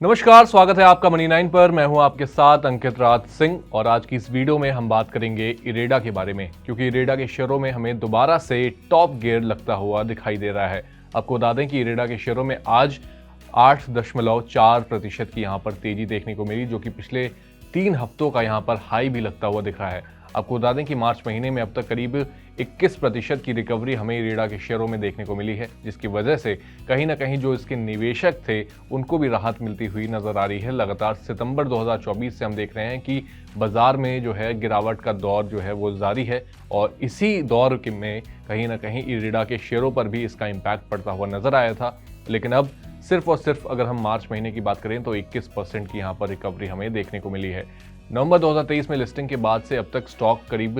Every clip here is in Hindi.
नमस्कार, स्वागत है आपका मनी 9 पर। मैं हूं आपके साथ अंकित राज सिंह और आज की इस वीडियो में हम बात करेंगे इरेडा के बारे में, क्योंकि इरेडा के शेयरों में हमें दोबारा से टॉप गियर लगता हुआ दिखाई दे रहा है। आपको बता दें कि इरेडा के शेयरों में आज 8.4% की यहां पर तेजी देखने को मिली, जो कि पिछले 3 हफ्तों का यहां पर हाई भी लगता हुआ दिख रहा है। आपको बता दें कि मार्च महीने में अब तक करीब 21% की रिकवरी हमें इरेडा के शेयरों में देखने को मिली है, जिसकी वजह से कहीं ना कहीं जो इसके निवेशक थे उनको भी राहत मिलती हुई नजर आ रही है। लगातार सितंबर 2024 से हम देख रहे हैं कि बाजार में जो है गिरावट का दौर जो है वो जारी है और इसी दौर में कहीं ना कहीं इरेडा के शेयरों पर भी इसका इम्पैक्ट पड़ता हुआ नजर आया था। लेकिन अब सिर्फ और सिर्फ अगर हम मार्च महीने की बात करें तो 21% की यहाँ पर रिकवरी हमें देखने को मिली है। नवंबर 2023 में लिस्टिंग के बाद से अब तक स्टॉक करीब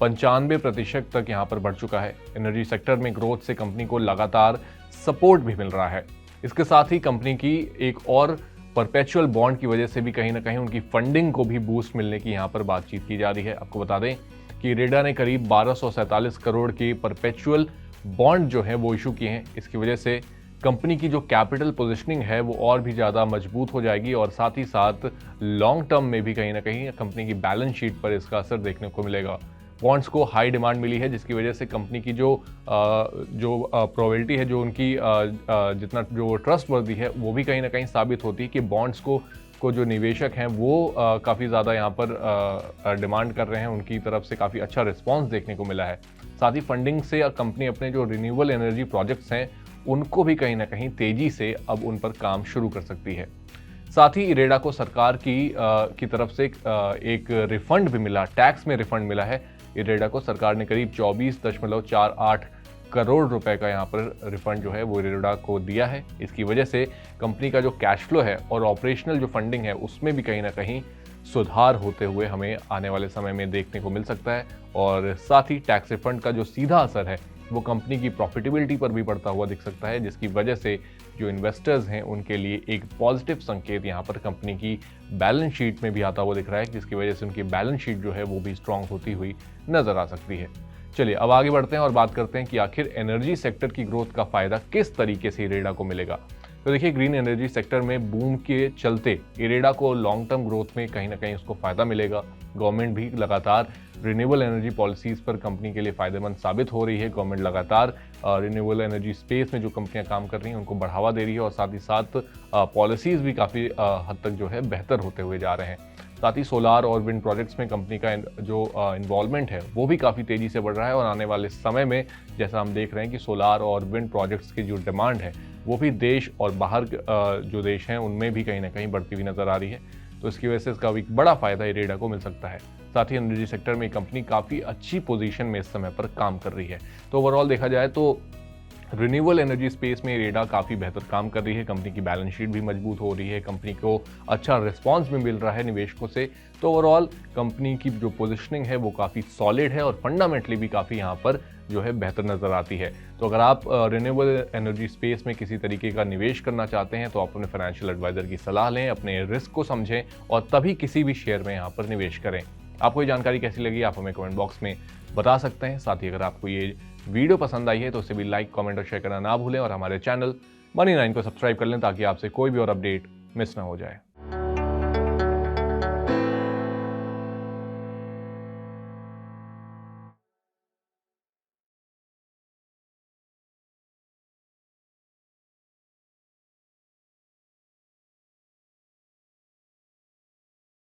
95% तक यहाँ पर बढ़ चुका है। एनर्जी सेक्टर में ग्रोथ से कंपनी को लगातार सपोर्ट भी मिल रहा है। इसके साथ ही कंपनी की एक और परपेचुअल बॉन्ड की वजह से भी कहीं ना कहीं उनकी फंडिंग को भी बूस्ट मिलने की यहाँ पर बातचीत की जा रही है। आपको बता दें कि इरेडा ने करीब 1247 करोड़ के परपेचुअल बॉन्ड जो है वो इशू किए हैं। इसकी वजह से कंपनी की जो कैपिटल पोजीशनिंग है वो और भी ज़्यादा मजबूत हो जाएगी और साथ ही साथ लॉन्ग टर्म में भी कहीं ना कहीं कंपनी की बैलेंस शीट पर इसका असर देखने को मिलेगा। बॉन्ड्स को हाई डिमांड मिली है, जिसकी वजह से कंपनी की जो प्रोबेबिलिटी है, जो उनकी जितना जो ट्रस्ट वर्दी है, वो भी कहीं ना कहीं साबित होती है कि बॉन्ड्स को जो निवेशक हैं वो काफ़ी ज़्यादा यहाँ पर डिमांड कर रहे हैं। उनकी तरफ से काफ़ी अच्छा रिस्पॉन्स देखने को मिला है। साथ ही फंडिंग से कंपनी अपने जो रिन्यूएबल एनर्जी प्रोजेक्ट्स हैं उनको भी कहीं ना कहीं तेजी से अब उन पर काम शुरू कर सकती है। साथ ही इरेडा को सरकार की तरफ से एक रिफंड भी मिला, टैक्स में रिफंड मिला है। इरेडा को सरकार ने करीब 24.48 करोड़ रुपए का यहाँ पर रिफंड जो है वो इरेडा को दिया है। इसकी वजह से कंपनी का जो कैश फ्लो है और ऑपरेशनल जो फंडिंग है उसमें भी कहीं ना कहीं सुधार होते हुए हमें आने वाले समय में देखने को मिल सकता है। और साथ ही टैक्स रिफंड का जो सीधा असर है वो कंपनी की प्रॉफिटेबिलिटी पर भी पड़ता हुआ दिख सकता है, जिसकी वजह से जो इन्वेस्टर्स हैं उनके लिए एक पॉजिटिव संकेत यहाँ पर कंपनी की बैलेंस शीट में भी आता हुआ दिख रहा है, जिसकी वजह से उनकी बैलेंस शीट जो है वो भी स्ट्रांग होती हुई नजर आ सकती है। चलिए अब आगे बढ़ते हैं और बात करते हैं कि आखिर एनर्जी सेक्टर की ग्रोथ का फायदा किस तरीके से इरेडा को मिलेगा। तो देखिए, ग्रीन एनर्जी सेक्टर में बूम के चलते इरेडा को लॉन्ग टर्म ग्रोथ में कहीं ना कहीं उसको फायदा मिलेगा। गवर्नमेंट भी लगातार रिन्यूएबल एनर्जी पॉलिसीज पर कंपनी के लिए फायदेमंद साबित हो रही है। गवर्नमेंट लगातार रिन्यूएबल एनर्जी स्पेस में जो कंपनियां काम कर रही हैं उनको बढ़ावा दे रही है और साथ ही साथ पॉलिसीज भी काफ़ी हद तक जो है बेहतर होते हुए जा रहे हैं। साथ ही सोलार और विंड प्रोजेक्ट्स में कंपनी का जो इन्वॉल्वमेंट है वो भी काफ़ी तेज़ी से बढ़ रहा है और आने वाले समय में जैसा हम देख रहे हैं कि सोलार और विंड प्रोजेक्ट्स की जो डिमांड है वो भी देश और बाहर जो देश हैं उनमें भी कहीं ना कहीं बढ़ती हुई नजर आ रही है। तो इसकी वजह से इसका एक बड़ा फायदा इरेडा को मिल सकता है। साथ ही एनर्जी सेक्टर में कंपनी काफ़ी अच्छी पोजीशन में इस समय पर काम कर रही है। तो ओवरऑल देखा जाए तो रिन्यूएबल एनर्जी स्पेस में इरेडा काफ़ी बेहतर काम कर रही है। कंपनी की बैलेंस शीट भी मजबूत हो रही है, कंपनी को अच्छा रिस्पांस भी मिल रहा है निवेशकों से। तो ओवरऑल कंपनी की जो पोजीशनिंग है वो काफ़ी सॉलिड है और फंडामेंटली भी काफ़ी यहाँ पर जो है बेहतर नज़र आती है। तो अगर आप रिन्यूएबल एनर्जी स्पेस में किसी तरीके का निवेश करना चाहते हैं तो आप अपने फाइनेंशियल एडवाइजर की सलाह लें, अपने रिस्क को समझें और तभी किसी भी शेयर में यहाँ पर निवेश करें। आपको ये जानकारी कैसी लगी आप हमें कमेंट बॉक्स में बता सकते हैं। साथ ही अगर आपको ये वीडियो पसंद आई है तो उसे भी लाइक, कमेंट और शेयर करना ना भूलें और हमारे चैनल मनी 9 को सब्सक्राइब कर लें ताकि आपसे कोई भी और अपडेट मिस ना हो जाए।